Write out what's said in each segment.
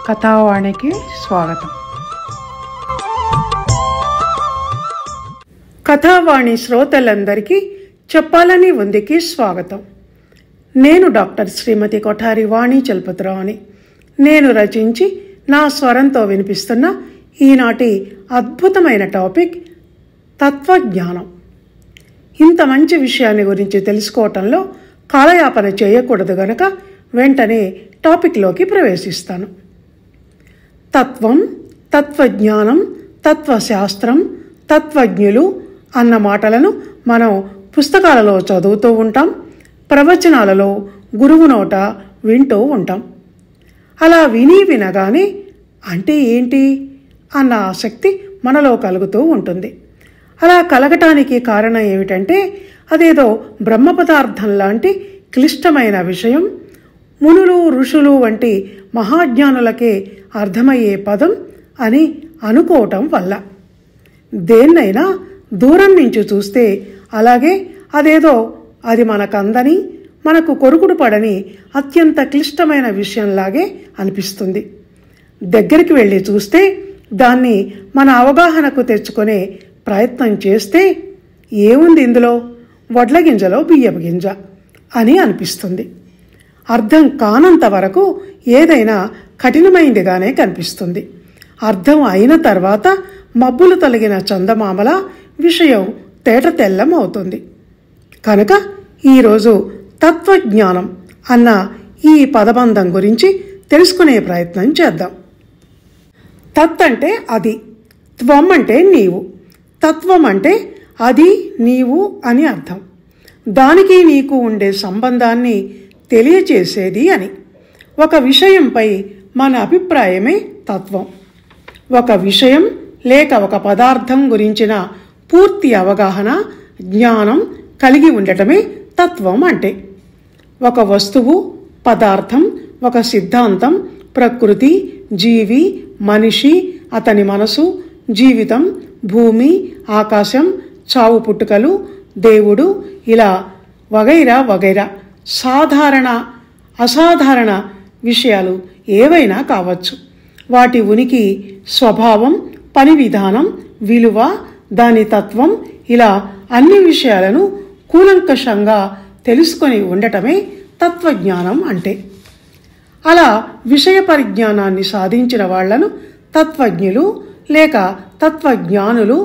కథావాణికి స్వాగతం. కథావాణి శ్రోతలందరికీ చెప్పాలని ఉందికి స్వాగతం. నేను డాక్టర్ శ్రీమతి కొఠారి వాణి చలపతిరావుని. నేను రచించి నా స్వరంతో వినిపిస్తున్న ఈనాటి అద్భుతమైన టాపిక్ తత్వజ్ఞానం. ఇంత మంచి విషయాన్ని గురించి తెలుసుకోవటంలో కాలయాపన చేయకూడదు గనక వెంటనే టాపిక్లోకి ప్రవేశిస్తాను. తత్వం, తత్వజ్ఞానం, తత్వశాస్త్రం, తత్వజ్ఞులు అన్న మాటలను మనం పుస్తకాలలో చదువుతూ ఉంటాం, ప్రవచనాలలో గురువు నోట వింటూ ఉంటాం. అలా వినగానే అంటే ఏంటి అన్న ఆసక్తి మనలో కలుగుతూ ఉంటుంది. అలా కలగటానికి కారణం ఏమిటంటే అదేదో బ్రహ్మ పదార్థం లాంటి క్లిష్టమైన విషయం, మునులు ఋషులు వంటి మహాజ్ఞానులకే అర్థమయ్యే పదం అని అనుకోవటం వల్ల. దేన్నైనా దూరం నుంచి చూస్తే అలాగే అదేదో అది మనకందని, మనకు కొరుకుడు పడని అత్యంత క్లిష్టమైన విషయంలాగే అనిపిస్తుంది. దగ్గరికి వెళ్ళి చూస్తే దాన్ని మన అవగాహనకు తెచ్చుకునే ప్రయత్నం చేస్తే ఏముంది ఇందులో, వడ్ల గింజలో బియ్యపు గింజ అని అనిపిస్తుంది. అర్థం కానంత వరకు ఏదైనా కఠినమైందిగానే కనిపిస్తుంది. అర్థం అయిన తర్వాత మబ్బులు తొలగిన చందమామల విషయం తేట తెల్లం అవుతుంది. కనుక ఈరోజు తత్వజ్ఞానం అన్న ఈ పదబంధం గురించి తెలుసుకునే ప్రయత్నం చేద్దాం. తత్ అంటే అది, త్వం అంటే నీవు, తత్వం అంటే అది నీవు అని అర్థం. దానికి నీకు ఉండే సంబంధాన్ని తెలియచేసేది అని. ఒక విషయంపై మన అభిప్రాయమే తత్వం. ఒక విషయం లేక ఒక పదార్థం గురించిన పూర్తి అవగాహన, జ్ఞానం కలిగి ఉండటమే తత్వం అంటే. ఒక వస్తువు, పదార్థం, ఒక సిద్ధాంతం, ప్రకృతి, జీవి, మనిషి, అతని మనసు, జీవితం, భూమి, ఆకాశం, చావు పుట్టుకలు, దేవుడు, ఇలా వగైరా వగైరా సాధారణ అసాధారణ విషయాలు ఏవైనా కావచ్చు. వాటి ఉనికి, స్వభావం, పని విధానం, విలువ, దాని తత్వం, ఇలా అన్ని విషయాలను కూలంకషంగా తెలుసుకొని ఉండటమే తత్వజ్ఞానం అంటే. అలా విషయ పరిజ్ఞానాన్ని సాధించిన వాళ్లను తత్వజ్ఞులు లేక తత్వజ్ఞానులు,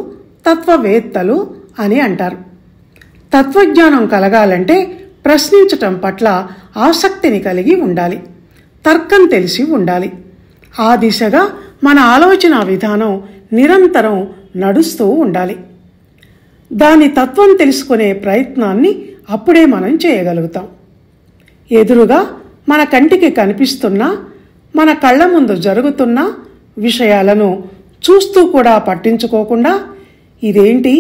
తత్వవేత్తలు అని అంటారు. తత్వజ్ఞానం కలగాలంటే ప్రశ్నించటం పట్ల ఆసక్తిని కలిగి ఉండాలి, తర్కం తెలిసి ఉండాలి. ఆ దిశగా మన ఆలోచన విధానం నిరంతరం నడుస్తూ ఉండాలి. దాని తత్వం తెలుసుకునే ప్రయత్నాన్ని అప్పుడే మనం చేయగలుగుతాం. ఎదురుగా మన కంటికి కనిపిస్తున్న, మన కళ్ళ ముందు జరుగుతున్న విషయాలను చూస్తూ కూడా పట్టించుకోకుండా ఇదేంటి,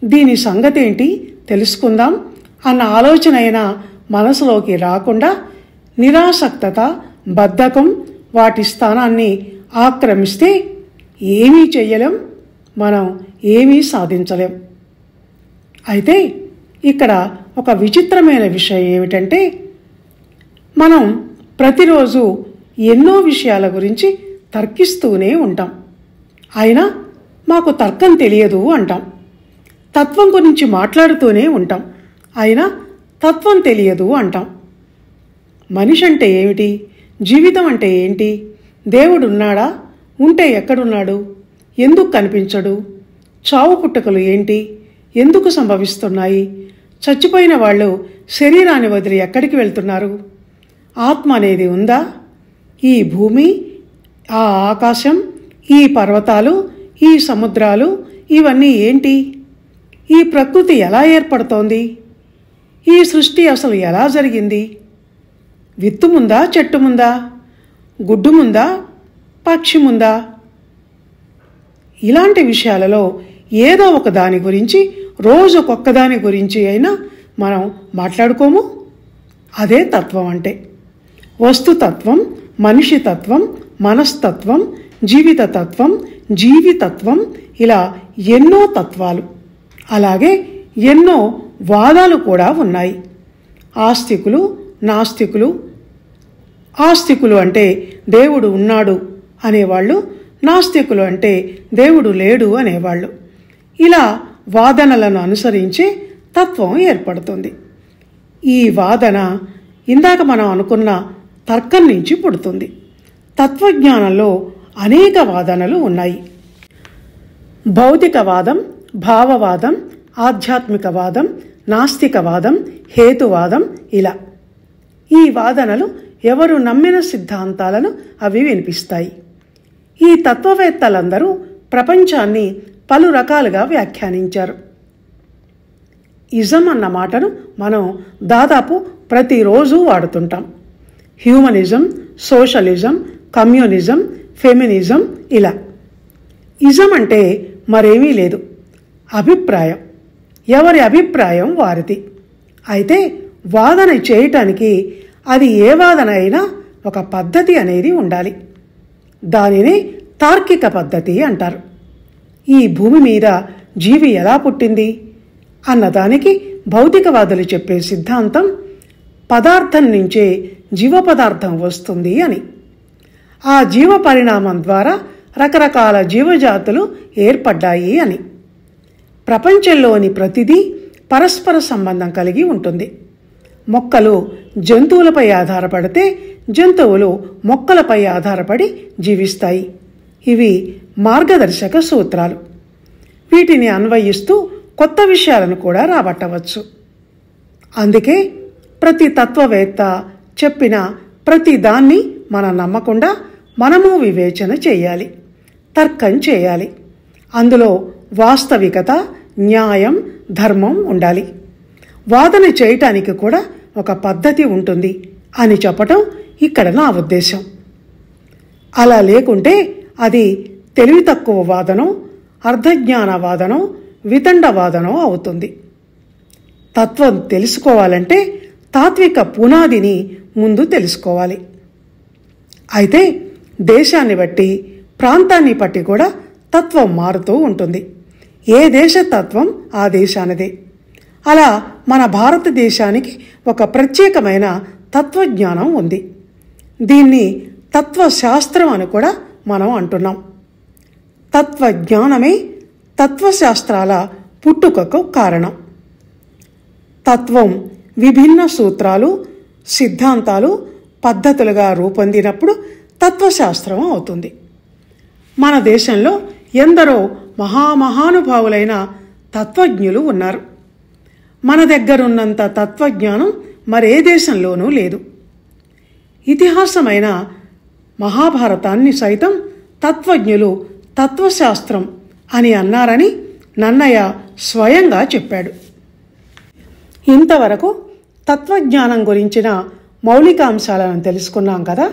దీని సంగతేంటి తెలుసుకుందాం అన్న ఆలోచన అయినా మనసులోకి రాకుండా నిరాసక్తత, బద్ధకం వాటి స్థానాన్ని ఆక్రమిస్తే ఏమీ చెయ్యలేం, మనం ఏమీ సాధించలేం. అయితే ఇక్కడ ఒక విచిత్రమైన విషయం ఏమిటంటే మనం ప్రతిరోజు ఎన్నో విషయాల గురించి తర్కిస్తూనే ఉంటాం. అయినా మాకు తర్కం తెలియదు అంటాం. తత్వం గురించి మాట్లాడుతూనే ఉంటాం. అయినా తత్వం తెలియదు అంటాం. మనిషి అంటే ఏమిటి, జీవితం అంటే ఏంటి, దేవుడు ఉన్నాడా, ఉంటే ఎక్కడున్నాడు, ఎందుకు కనిపించడు, చావు పుట్టుకలు ఏంటి, ఎందుకు సంభవిస్తున్నాయి, చచ్చిపోయిన వాళ్ళు శరీరాన్ని వదిలి ఎక్కడికి వెళ్తున్నారు, ఆత్మ అనేది ఉందా, ఈ భూమి, ఆ ఆకాశం, ఈ పర్వతాలు, ఈ సముద్రాలు ఇవన్నీ ఏంటి, ఈ ప్రకృతి ఎలా ఏర్పడుతోంది, ఈ సృష్టి అసలు ఎలా జరిగింది, విత్తు ముందా, చెట్టు ముందా, గుడ్డు ముందా, పక్షి ముందా, ఇలాంటి విషయాలలో ఏదో ఒక దాని గురించి, రోజుకొక్కదాని గురించి అయినా మనం మాట్లాడుకోము. అదే తత్వం అంటే. వస్తుతత్వం, మనిషి తత్వం, మనస్తత్వం, జీవిత తత్వం, జీవితత్వం, ఇలా ఎన్నో తత్వాలు, అలాగే ఎన్నో వాదాలు కూడా ఉన్నాయి. ఆస్తికులు, నాస్తికులు. ఆస్తికులు అంటే దేవుడు ఉన్నాడు అనేవాళ్ళు, నాస్తికులు అంటే దేవుడు లేడు అనేవాళ్ళు. ఇలా వాదనలను అనుసరించే తత్వం ఏర్పడుతుంది. ఈ వాదన ఇందాక మనం అనుకున్న తర్కం నుంచి పుడుతుంది. తత్వజ్ఞానంలో అనేక వాదనలు ఉన్నాయి. భౌతికవాదం, భావవాదం, ఆధ్యాత్మికవాదం, నాస్తికవాదం, హేతువాదం, ఇలా ఈ వాదనలు ఎవరు నమ్మిన సిద్ధాంతాలను అవి వినిపిస్తాయి. ఈ తత్వవేత్తలందరూ ప్రపంచాన్ని పలు రకాలుగా వ్యాఖ్యానించారు. ఇజం అన్న మాటను మనం దాదాపు ప్రతిరోజు వాడుతుంటాం. హ్యూమనిజం, సోషలిజం, కమ్యూనిజం, ఫెమినిజం, ఇలా. ఇజం అంటే మరేమీ లేదు, అభిప్రాయం. ఎవరి అభిప్రాయం వారిది. అయితే వాదన చేయటానికి అది ఏ వాదన అయినా ఒక పద్ధతి అనేది ఉండాలి. దానిని తార్కిక పద్ధతి అంటారు. ఈ భూమి మీద జీవి ఎలా పుట్టింది అన్నదానికి భౌతికవాదులు చెప్పే సిద్ధాంతం పదార్థం నుంచే జీవ పదార్థం వస్తుంది అని. ఆ జీవ పరిణామం ద్వారా రకరకాల జీవజాతులు ఏర్పడ్డాయి అని. ప్రపంచంలోని ప్రతిదీ పరస్పర సంబంధం కలిగి ఉంటుంది. మొక్కలు జంతువులపై ఆధారపడితే జంతువులు మొక్కలపై ఆధారపడి జీవిస్తాయి. ఇవి మార్గదర్శక సూత్రాలు. వీటిని అన్వయిస్తూ కొత్త విషయాలను కూడా రాబట్టవచ్చు. అందుకే ప్రతి తత్వవేత్త చెప్పిన ప్రతి దాన్ని మనం నమ్మకుండా మనము వివేచన చేయాలి, తర్కం చేయాలి. అందులో వాస్తవికత, న్యాయం, ధర్మం ఉండాలి. వాదన చేయటానికి కూడా ఒక పద్ధతి ఉంటుంది అని చెప్పటం ఇక్కడ నా ఉద్దేశం. అలా లేకుంటే అది తెలివి తక్కువ వాదనో, అర్ధజ్ఞాన వాదనో, వితండ వాదనో అవుతుంది. తత్వం తెలుసుకోవాలంటే తాత్విక పునాదిని ముందు తెలుసుకోవాలి. అయితే దేశాన్ని బట్టి, ప్రాంతాన్ని బట్టి కూడా తత్వం మారుతూ ఉంటుంది. ఏ దేశ తత్వం ఆ దేశానిదే. అలా మన భారతదేశానికి ఒక ప్రత్యేకమైన తత్వజ్ఞానం ఉంది. దీన్ని తత్వశాస్త్రం అని కూడా మనం అంటున్నాం. తత్వజ్ఞానమే తత్వశాస్త్రాల పుట్టుకకు కారణం. తత్వం విభిన్న సూత్రాలు, సిద్ధాంతాలు, పద్ధతులుగా రూపొందినప్పుడు తత్వశాస్త్రం అవుతుంది. మన దేశంలో ఎందరో మహామహానుభావులైన తత్వజ్ఞులు ఉన్నారు. మన దగ్గరున్నంత తత్వజ్ఞానం మరే దేశంలోనూ లేదు. ఇతిహాసమైన మహాభారతాన్ని సైతం తత్వజ్ఞులు తత్వశాస్త్రం అని అన్నారని నన్నయ్య స్వయంగా చెప్పాడు. ఇంతవరకు తత్వజ్ఞానం గురించిన మౌలికాంశాలను తెలుసుకున్నాం కదా.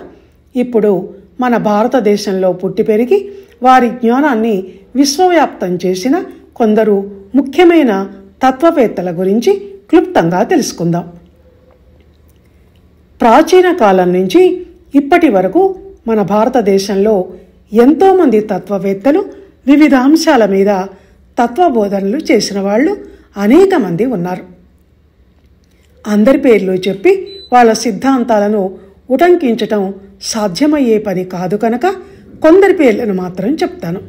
ఇప్పుడు మన భారతదేశంలో పుట్టి పెరిగి వారి జ్ఞానాన్ని విశ్వవ్యాప్తం చేసిన కొందరు ముఖ్యమైన తత్వవేత్తల గురించి క్లుప్తంగా తెలుసుకుందాం. ప్రాచీన కాలం నుంచి ఇప్పటి వరకు మన భారతదేశంలో ఎంతోమంది తత్వవేత్తలు వివిధ అంశాల మీద తత్వబోధనలు చేసిన వాళ్ళు అనేక మంది ఉన్నారు. అందరి పేర్లు చెప్పి వాళ్ళ సిద్ధాంతాలను ఉటంకించటం సాధ్యమయ్యే పని కాదు కనుక కొందరి పేర్లను మాత్రం చెప్తాను.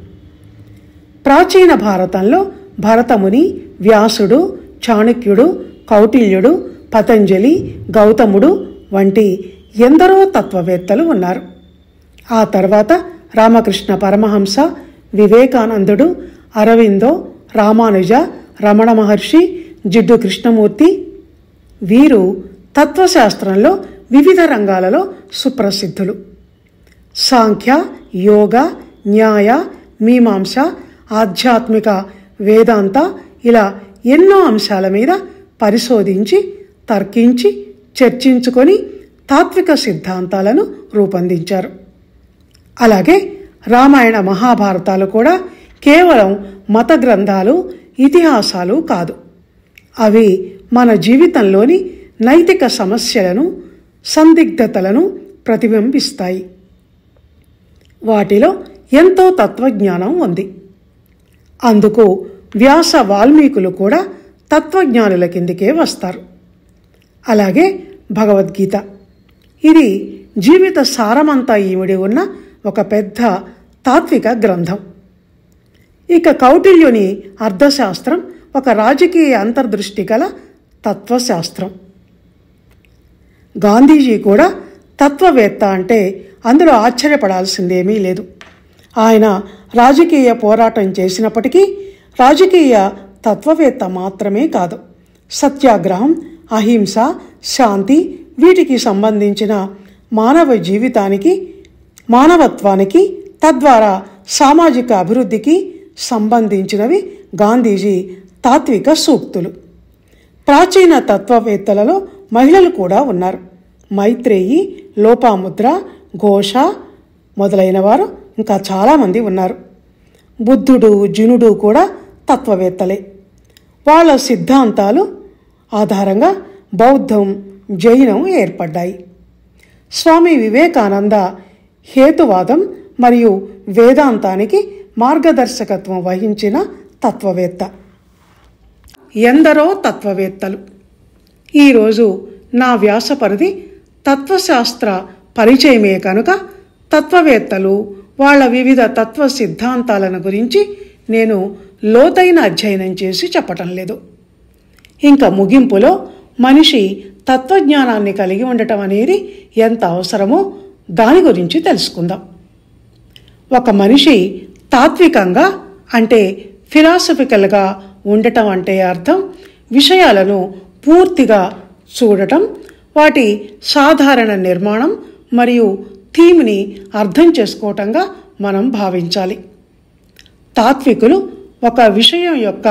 ప్రాచీన భారతంలో భరతముని, వ్యాసుడు, చాణక్యుడు, కౌటిల్యుడు, పతంజలి, గౌతముడు వంటి ఎందరో తత్వవేత్తలు ఉన్నారు. ఆ తర్వాత రామకృష్ణ పరమహంస, వివేకానందుడు, అరవిందో, రామానుజ, రమణ మహర్షి, జిడ్డు కృష్ణమూర్తి. వీరు తత్వశాస్త్రంలో వివిధ రంగాలలో సుప్రసిద్ధులు. సాంఖ్య, యోగ, న్యాయ, మీమాంస, ఆధ్యాత్మిక, వేదాంత ఇలా ఎన్నో అంశాల మీద పరిశోధించి, తర్కించి, చర్చించుకొని తాత్విక సిద్ధాంతాలను రూపొందించారు. అలాగే రామాయణ మహాభారతాలు కూడా కేవలం మత గ్రంథాలు, ఇతిహాసాలు కాదు. అవి మన జీవితంలోని నైతిక సమస్యలను, సందిగ్ధతలను ప్రతిబింబిస్తాయి. వాటిలో ఎంతో తత్వజ్ఞానం ఉంది. అందుకు వ్యాస, వాల్మీకులు కూడా తత్వజ్ఞానుల కిందికే వస్తారు. అలాగే భగవద్గీత, ఇది జీవిత సారమంతా ఈమిడి ఉన్న ఒక పెద్ద తాత్విక గ్రంథం. ఇక కౌటిల్యుని అర్థశాస్త్రం ఒక రాజకీయ అంతర్దృష్టి గల తత్వశాస్త్రం. గాంధీజీ కూడా తత్వవేత్త అంటే అందులో ఆశ్చర్యపడాల్సిందేమీ లేదు. ఆయన రాజకీయ పోరాటం చేసినప్పటికీ రాజకీయ తత్వవేత్త మాత్రమే కాదు, సత్యాగ్రహం, అహింస, శాంతి వీటికి సంబంధించిన మానవ జీవితానికి, మానవత్వానికి, తద్వారా సామాజిక అభివృద్ధికి సంబంధించినవి గాంధీజీ తాత్విక సూక్తులు. ప్రాచీన తత్వవేత్తలలో మహిళలు కూడా ఉన్నారు. మైత్రేయి, లోపాముద్ర, ఘోష మొదలైన వారు ఇంకా చాలామంది ఉన్నారు. బుద్ధుడు, జునుడు కూడా తత్వవేత్తలే. వాళ్ళ సిద్ధాంతాలు ఆధారంగా బౌద్ధం, జైనం ఏర్పడ్డాయి. స్వామి వివేకానంద హేతువాదం మరియు వేదాంతానికి మార్గదర్శకత్వం వహించిన తత్వవేత్త. ఎందరో తత్వవేత్తలు. ఈరోజు నా వ్యాసపరిధి తత్వశాస్త్ర పరిచయమే కనుక తత్వవేత్తలు, వాళ్ళ వివిధ తత్వ సిద్ధాంతాలను గురించి నేను లోతైన అధ్యయనం చేసి చెప్పటం లేదు. ఇంకా ముగింపులో మనిషి తత్వజ్ఞానాన్ని కలిగి ఉండటం అనేది ఎంత అవసరమో దాని గురించి తెలుసుకుందాం. ఒక మనిషి తాత్వికంగా అంటే ఫిలాసఫికల్గా ఉండటం అంటే అర్థం విషయాలను పూర్తిగా చూడటం, వాటి సాధారణ నిర్మాణం మరియు థీమ్ని అర్థం చేసుకోవటంగా మనం భావించాలి. తాత్వికులు ఒక విషయం యొక్క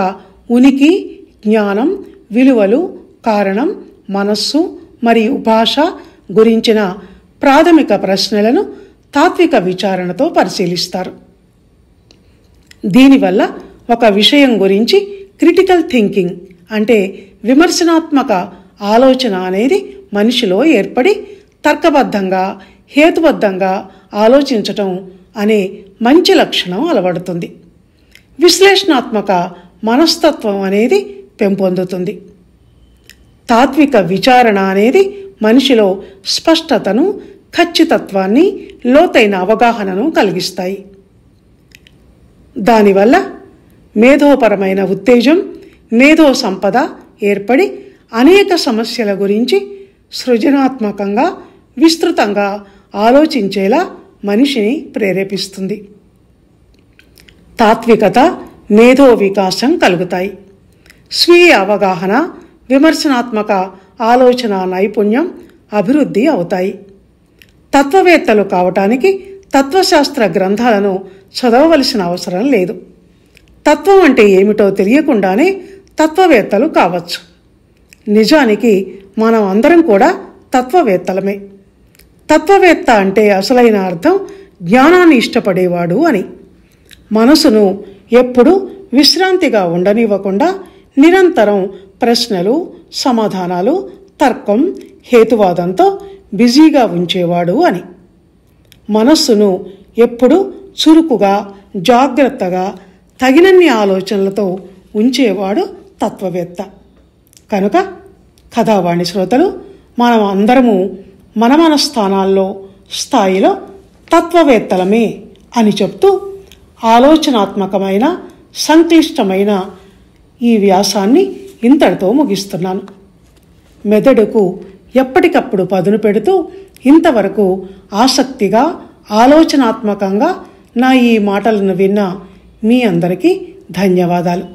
ఉనికి, జ్ఞానం, విలువలు, కారణం, మనస్సు మరియు భాష గురించిన ప్రాథమిక ప్రశ్నలను తాత్విక విచారణతో పరిశీలిస్తారు. దీనివల్ల ఒక విషయం గురించి క్రిటికల్ థింకింగ్ అంటే విమర్శనాత్మక ఆలోచన అనేది మనిషిలో ఏర్పడి తర్కబద్ధంగా, హేతుబద్ధంగా ఆలోచించటం అనే మంచి లక్షణం అలవడుతుంది. విశ్లేషణాత్మక మనస్తత్వం అనేది పెంపొందుతుంది. తాత్విక విచారణ అనేది మనిషిలో స్పష్టతను, ఖచ్చితత్వాన్ని, లోతైన అవగాహనను కలిగిస్తాయి. దానివల్ల మేధోపరమైన ఉత్తేజం, మేధో సంపద ఏర్పడి అనేక సమస్యల గురించి సృజనాత్మకంగా, విస్తృతంగా ఆలోచించేలా మనిషిని ప్రేరేపిస్తుంది. తాత్వికత, మేధో వికాసం కలుగుతాయి. స్వీయ అవగాహన, విమర్శనాత్మక ఆలోచన నైపుణ్యం అభివృద్ధి అవుతాయి. తత్వవేత్తలు కావటానికి తత్వశాస్త్ర గ్రంథాలను చదవవలసిన అవసరం లేదు. తత్వం అంటే ఏమిటో తెలియకుండానే తత్వవేత్తలు కావచ్చు. నిజానికి మనం అందరం కూడా తత్వవేత్తలమే. తత్వవేత్త అంటే అసలైన అర్థం జ్ఞానాన్ని ఇష్టపడేవాడు అని. మనసును ఎప్పుడూ విశ్రాంతిగా ఉండనివ్వకుండా నిరంతరం ప్రశ్నలు, సమాధానాలు, తర్కం, హేతువాదంతో బిజీగా ఉంచేవాడు అని. మనస్సును ఎప్పుడూ చురుకుగా, జాగ్రత్తగా, తగినన్ని ఆలోచనలతో ఉంచేవాడు తత్వవేత్త. కనుక కథావాణి శ్రోతలు, మనం అందరము మన మన స్థానాల్లో, స్థాయిలో తత్వవేత్తలమే అని చెప్తూ ఆలోచనాత్మకమైన, సంక్లిష్టమైన ఈ వ్యాసాన్ని ఇంతటితో ముగిస్తున్నాను. మెదడుకు ఎప్పటికప్పుడు పదును పెడుతూ ఇంతవరకు ఆసక్తిగా, ఆలోచనాత్మకంగా నా ఈ మాటలను విన్న మీ అందరికీ ధన్యవాదాలు.